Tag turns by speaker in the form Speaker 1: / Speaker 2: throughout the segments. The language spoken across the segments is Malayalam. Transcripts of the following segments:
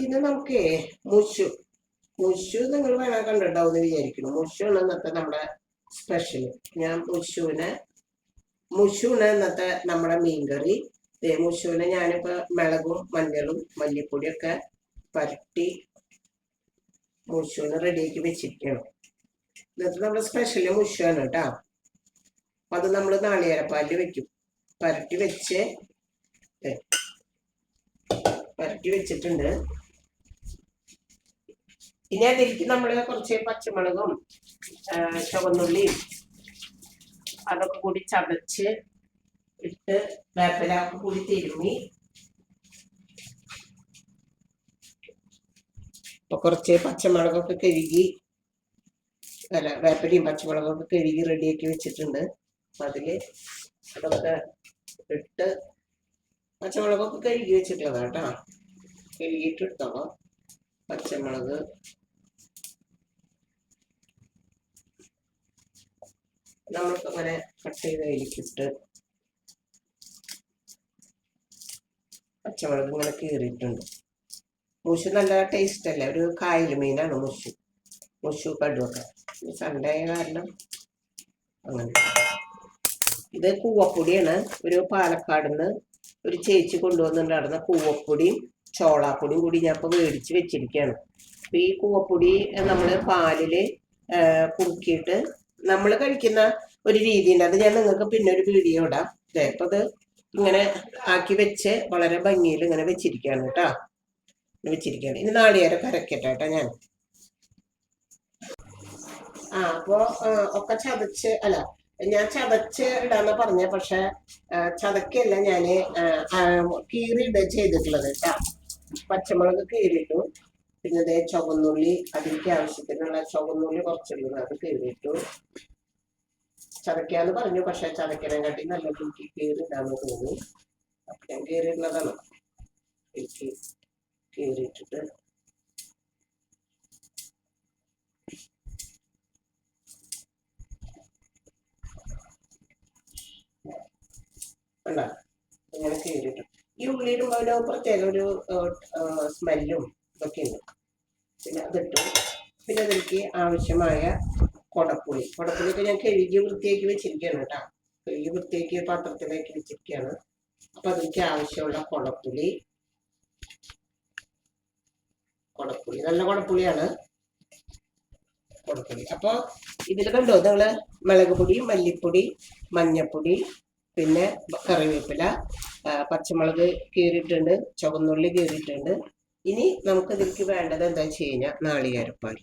Speaker 1: ഇത് നമുക്ക് മുഷു മുഷു നിങ്ങൾ വേണം കണ്ടിട്ടുണ്ടാവും എന്ന് വിചാരിക്കുന്നു. മുഷു ആണ് ഇന്നത്തെ നമ്മുടെ സ്പെഷ്യൽ. ഞാൻ മുഷുണ് ഇന്നത്തെ നമ്മുടെ മീൻകറി. മുഷുവിന് ഞാനിപ്പോൾ മുളകും മഞ്ഞളും മല്ലിപ്പൊടിയൊക്കെ പരട്ടി മുഷുവിന് റെഡിയാക്കി വെച്ചിരിക്കണം. ഇന്നത്തെ നമ്മുടെ സ്പെഷ്യൽ മുഷുവാണ് കേട്ടോ. അത് നമ്മൾ നാളികേരപ്പാലിൽ വെക്കും. പരട്ടി വെച്ചിട്ടുണ്ട്. ഇനി അതിലേക്ക് നമ്മൾ കുറച്ച് പച്ചമുളകും ചുവന്നുള്ളിയും അതൊക്കെ കൂടി ചതച്ച് ഇട്ട് വേപ്പിലൊക്കെ കൂടി തിരുമ്മി ഇപ്പൊ കുറച്ച് പച്ചമുളകൊക്കെ കഴുകി വേപ്പിലയും പച്ചമുളകൊക്കെ കഴുകി റെഡിയാക്കി വെച്ചിട്ടുണ്ട്. അതില് അതൊക്കെ ഇട്ട് പച്ചമുളകൊക്കെ കഴുകി വെച്ചിട്ടുള്ളതാ കേട്ടോ. കഴുകിയിട്ട് ഇട്ടോളാം. പച്ചമുളക് നമ്മൾക്ക് അങ്ങനെ കട്ട് ചെയ്ത് അതിലേക്കിട്ട് പച്ചമുളക് ഇങ്ങനെ കീറിയിട്ടുണ്ട്. മുഷു നല്ല ടേസ്റ്റ് അല്ലേ, ഒരു കായൽ മീനാണ് മുഷു കടുവൊക്കെ. സൺഡേ ആയ കാരണം അങ്ങനെ. ഇത് കൂവപ്പൊടിയാണ്. ഒരു പാലക്കാടുന്ന് ഒരു ചേച്ചി കൊണ്ടുവന്നിട്ടുണ്ടായിരുന്ന കൂവപ്പൊടിയും ചോളാപ്പൊടിയും കൂടി ഞാൻ ഇപ്പോൾ മേടിച്ച് വെച്ചിരിക്കുകയാണ്. അപ്പം ഈ കൂവപ്പൊടി നമ്മൾ പാലിൽ കുറുക്കിയിട്ട് നമ്മൾ കഴിക്കുന്ന ഒരു രീതിയുണ്ട്. അത് ഞാൻ നിങ്ങൾക്ക് പിന്നെ ഒരു വീഡിയോ ഇടാം. അപ്പം അത് ഇങ്ങനെ ആക്കി വെച്ച് വളരെ ഭംഗിയിൽ ഇങ്ങനെ വെച്ചിരിക്കുകയാണ് കേട്ടോ. വെച്ചിരിക്കുകയാണ്. ഇനി നാളികേരം അരക്കട്ടെ കേട്ടോ ഞാൻ. അപ്പോൾ ഒക്കെ ഞാൻ ചതച്ച് ഇടാന്ന് പറഞ്ഞ, പക്ഷെ ചതക്കല്ല ഞാൻ കീറിയിടുക ചെയ്തിട്ടുള്ളത് കേട്ടോ. പച്ചമുളക് കീറിയിട്ടു. പിന്നെ അതേ ചുവന്നുള്ളി, അതിലേക്ക് ആവശ്യത്തിനുള്ള ചുവന്നുള്ളി കുറച്ചുള്ളത് അത് കീറിയിട്ടു. ചതക്കാന്ന് പറഞ്ഞു, പക്ഷെ ചതക്കനെക്കാട്ടി നല്ല എനിക്ക് കീറിയിടാന്ന് തോന്നി. അപ്പൊ ഞാൻ കീറിയിടുന്നതാണ്. എനിക്ക് കീറിയിട്ടിട്ട് ഉണ്ടാ ഇങ്ങനെ കീറിയിട്ടു. ഈ ഉള്ളിയിടുമ്പോൾ ഒരു പ്രത്യേക ഒരു സ്മെല്ലും ഇതൊക്കെ ഉണ്ട്. പിന്നെ അതിട്ടു. പിന്നെ അതിലേക്ക് ആവശ്യമായ കുടപ്പുളിയൊക്കെ ഞാൻ കഴുകി വൃത്തിയാക്കി വെച്ചിരിക്കുകയാണ് കേട്ടോ. കഴുകി വൃത്തിയാക്കി പാത്രത്തിലേക്ക് വെച്ചിരിക്കുകയാണ്. അപ്പൊ അതിലേക്ക് ആവശ്യമുള്ള കുടപ്പുളി നല്ല കുടപ്പുളിയാണ്. അപ്പൊ ഇതിൽ കണ്ടോ നിങ്ങള് മുളക് പൊടി, മല്ലിപ്പൊടി, മഞ്ഞപ്പൊടി, പിന്നെ കറിവേപ്പില, പച്ചമുളക് കീറിയിട്ടുണ്ട്, ചുവന്നുള്ളി കീറിയിട്ടുണ്ട്. ഇനി നമുക്ക് ഇതിലേക്ക് വേണ്ടത് എന്താ വെച്ച് കഴിഞ്ഞാൽ നാളികേരപ്പാൽ.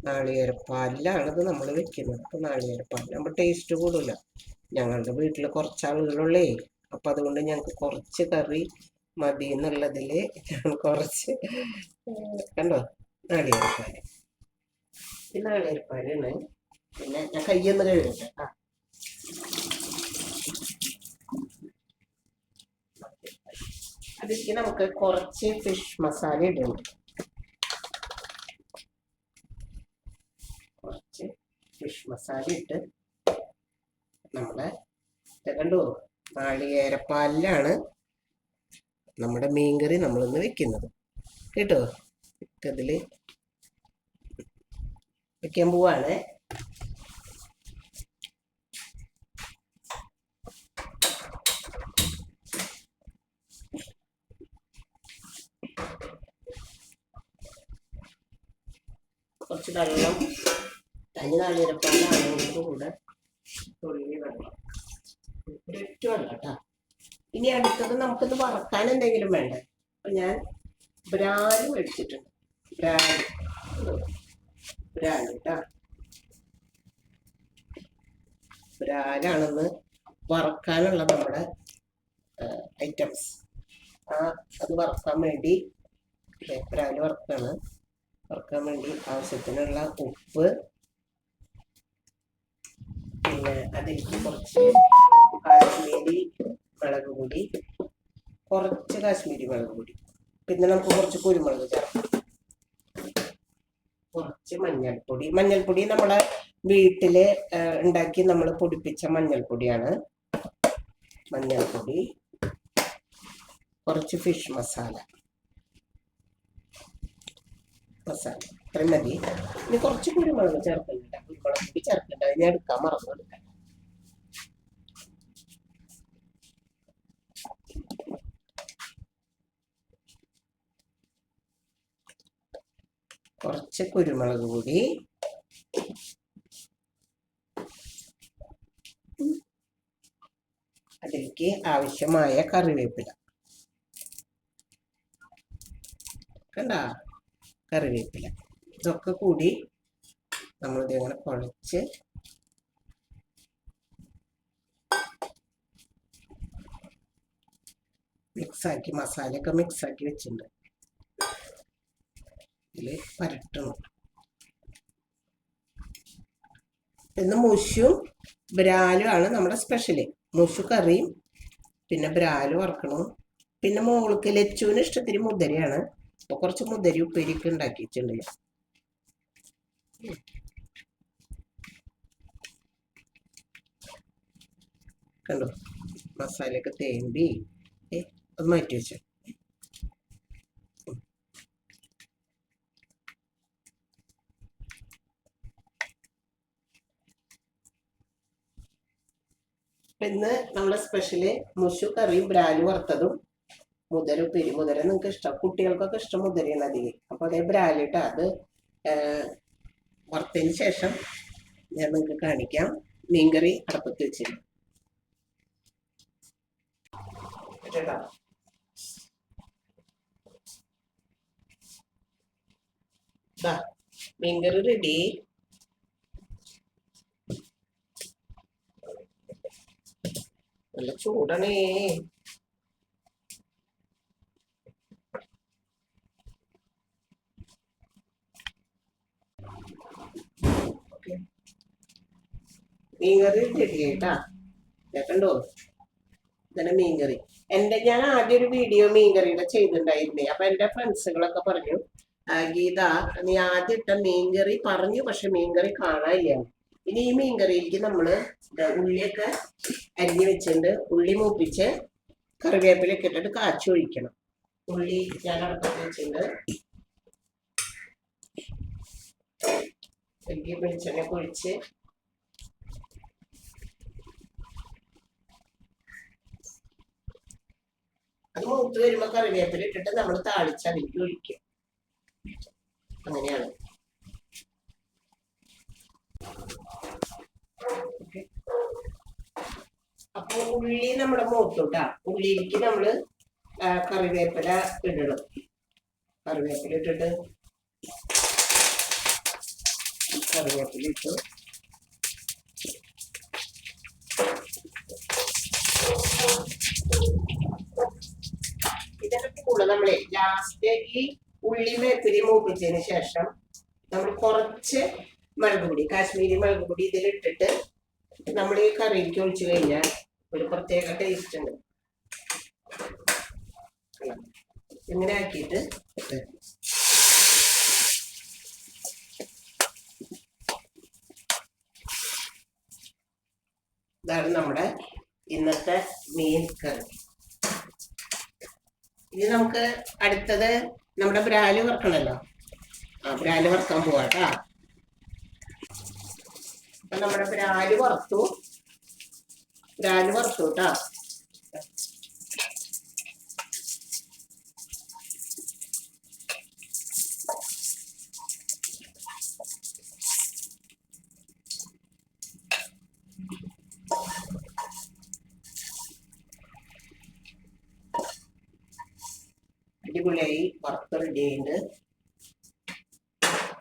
Speaker 1: നാളികേരപ്പാലിലാണിത് നമ്മൾ വെക്കുന്നത്. അപ്പൊ നാളികേരപ്പാൽ നമ്മൾ ടേസ്റ്റ് കൂടില്ല. ഞങ്ങളുടെ വീട്ടിൽ കുറച്ച് ആളുകളുള്ളേ. അപ്പൊ അതുകൊണ്ട് ഞങ്ങൾക്ക് കുറച്ച് കറി മതി എന്നുള്ളതിൽ കുറച്ച് കണ്ടോ നാളികേരപ്പാല്. ഈ നാളികേരപ്പാലാണ്. പിന്നെ ഞാൻ കയ്യൊന്ന് കഴുകട്ടെ. അതിലേക്ക് നമുക്ക് കുറച്ച് ഫിഷ് മസാല ഇടുന്നുണ്ട്. കുറച്ച് ഫിഷ് മസാല ഇട്ട് നമ്മളെ കണ്ടോ നാളികേരപ്പാലിലാണ് നമ്മുടെ മീൻകറി നമ്മളിന്ന് വെക്കുന്നത് കേട്ടോ. ഇതിൽ വെക്കാൻ പോവാണ്. കുറച്ച് വെള്ളം, തനി നാളികേരപ്പാലാണെങ്കിൽ കൂടെ തുള്ളി വെള്ളം, ഒരൊറ്റ വെള്ളം കേട്ടോ. ഇനി അടുത്തത് നമുക്കിത് വറക്കാൻ എന്തെങ്കിലും വേണ്ടേ. അപ്പൊ ഞാൻ ബ്രാല് മേടിച്ചിട്ടുണ്ട്. ബ്രാല് കേട്ടോ. ബ്രാലാണെന്ന് വറക്കാനുള്ള നമ്മുടെ ഐറ്റംസ്. അത് വറക്കാൻ വേണ്ടി ബ്രാല് വറക്കാൻ വേണ്ടി ആവശ്യത്തിനുള്ള ഉപ്പ്, പിന്നെ അതിലേക്ക് കുറച്ച് കാശ്മീരി മുളക് പൊടി, പിന്നെ നമുക്ക് കുറച്ച് കുരുമുളക് ചേർക്കാം, കുറച്ച് മഞ്ഞൾപ്പൊടി നമ്മളെ വീട്ടില് ഉണ്ടാക്കി നമ്മൾ പൊടിപ്പിച്ച മഞ്ഞൾപ്പൊടിയാണ്. മഞ്ഞൾപ്പൊടി, കുറച്ച് ഫിഷ് മസാല ഇത്രയും മതി. ഇനി കുറച്ച് കുരുമുളക് ചേർക്കുന്നുണ്ട്. കുരുമുളക് പൊടി ചേർക്കുന്നുണ്ട്, അതിനെ എടുക്കാൻ മറന്നു എടുക്കാൻ. കുറച്ച് കുരുമുളക് പൊടി, അതിലേക്ക് ആവശ്യമായ കറിവേപ്പില. കണ്ട കറിവേപ്പില ഇതൊക്കെ കൂടി നമ്മളിത് ഇങ്ങനെ കുഴച്ച് മിക്സാക്കി, മസാലയൊക്കെ മിക്സാക്കി വെച്ചിട്ടുണ്ട്. ഇതിൽ പരട്ടണം. ഇന്ന് മുഷും ബ്രാലും ആണ് നമ്മുടെ സ്പെഷ്യല്. മുഷു കറിയും പിന്നെ ബ്രാല് വറക്കണം. പിന്നെ മോൾക്ക് ലച്ചുവിന് ഇഷ്ടത്തിന് മുതിരയാണ്. അപ്പൊ കുറച്ച് മുതിര ഉപ്പേരിക്ക് ഉണ്ടാക്കിയിട്ടുണ്ട്. കണ്ടോ മസാലയൊക്കെ തേമ്പി അത് മാറ്റി വെച്ചു. ഇന്ന് നമ്മുടെ സ്പെഷ്യല് മുഷു കറിയും ബ്രാല് വറുത്തതും മുതിര ഉപ്പേരി. മുതിര നിങ്ങൾക്ക് ഇഷ്ടം, കുട്ടികൾക്കൊക്കെ ഇഷ്ടം മുതിരയാണ് അധികം. അപ്പൊ അതേ ബ്രാലിട്ട് അത് വറുത്തതിന് ശേഷം ഞാൻ നിങ്ങൾക്ക് കാണിക്കാം. മീൻകറി അടുപ്പത്ത് വെച്ചിരുന്നു. മീൻകറി റെഡി. നല്ല ചൂടാണേ. മീൻകറി റെഡി ആയിട്ടാ. കണ്ടോ ഇതന്നെ മീൻകറി. ഞാൻ ആദ്യം ഒരു വീഡിയോ മീൻകറിയുടെ ചെയ്തിട്ടുണ്ടായിരുന്നേ. അപ്പൊ എന്റെ ഫ്രണ്ട്സുകളൊക്കെ പറഞ്ഞു, ഗീത നീ ആദ്യം ഇട്ട മീൻകറി പറഞ്ഞു, പക്ഷെ മീൻകറി കാണാനില്ല. ഇനി ഈ മീൻകറിയിലേക്ക് നമ്മള് ഉള്ളിയൊക്കെ അരിഞ്ഞു വെച്ചിട്ടുണ്ട്. ഉള്ളി മൂപ്പിച്ച് കറിവേപ്പിലൊക്കെ ഇട്ടിട്ട് കാച്ചി ഒഴിക്കണം. ഉള്ളി ഞാൻ അടുപ്പത്ത് വെച്ചിട്ടുണ്ട്. വെളിച്ചെണ്ണ ഒഴിച്ച് അത് മൂത്ത് വരുമ്പോ കറിവേപ്പില ഇട്ടിട്ട് നമ്മൾ താളിച്ച് അതിലേക്ക് ഒഴിക്കും. അങ്ങനെയാണ്. അപ്പൊ ഉള്ളി നമ്മുടെ മൂത്തുട്ടാ. ഉള്ളിയിലേക്ക് നമ്മള് കറിവേപ്പില ഇടണം. കറിവേപ്പില ഇട്ടിട്ട് കറിവേപ്പില ഇട്ടു. ഇതിനൊക്കെ കൂടെ നമ്മളെ ലാസ്റ്റ് ഈ ഉള്ളി വേപ്പിലി മൂപ്പിച്ചതിന് ശേഷം നമ്മൾ കുറച്ച് മുളക് പൊടി, കാശ്മീരി മുളക് പൊടി ഇതിലിട്ടിട്ട് നമ്മൾ ഈ കറിയിലേക്ക് ഒഴിച്ചു കഴിഞ്ഞാൽ ഒരു പ്രത്യേക ടേസ്റ്റ് ഉണ്ട്. ഇങ്ങനെ ആക്കിയിട്ട് ഇതാണ് നമ്മുടെ ഇന്നത്തെ മീൻ കറി. ഇനി നമുക്ക് അടുത്തത് നമ്മുടെ ബ്രാല് വറക്കണല്ലോ. ബ്രാല് വറക്കാൻ പോവാട്ടാ. അപ്പൊ നമ്മുടെ ബ്രാല് വറുത്തു കേട്ടാ. അടിപൊളിയായി വറുത്ത് റെഡി ആയിട്ടുണ്ട്.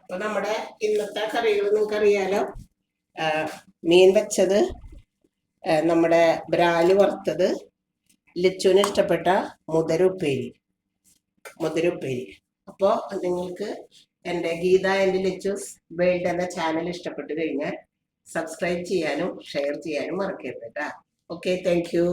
Speaker 1: അപ്പൊ നമ്മുടെ ഇന്നത്തെ കറികൾ നിങ്ങൾക്ക് അറിയാലോ. മീൻ വെച്ചത്, നമ്മുടെ ബ്രാല് വറുത്തത്, ലച്ചുവിന് ഇഷ്ടപ്പെട്ട മുതിര ഉപ്പേരി. അപ്പോൾ നിങ്ങൾക്ക് എൻ്റെ ഗീത ആൻഡ് ലച്ചൂസ് വേൾഡ് എന്ന ചാനൽ ഇഷ്ടപ്പെട്ടു കഴിഞ്ഞാൽ സബ്സ്ക്രൈബ് ചെയ്യാനും ഷെയർ ചെയ്യാനും മറക്കരുത് കേട്ടോ. Okay, thank you.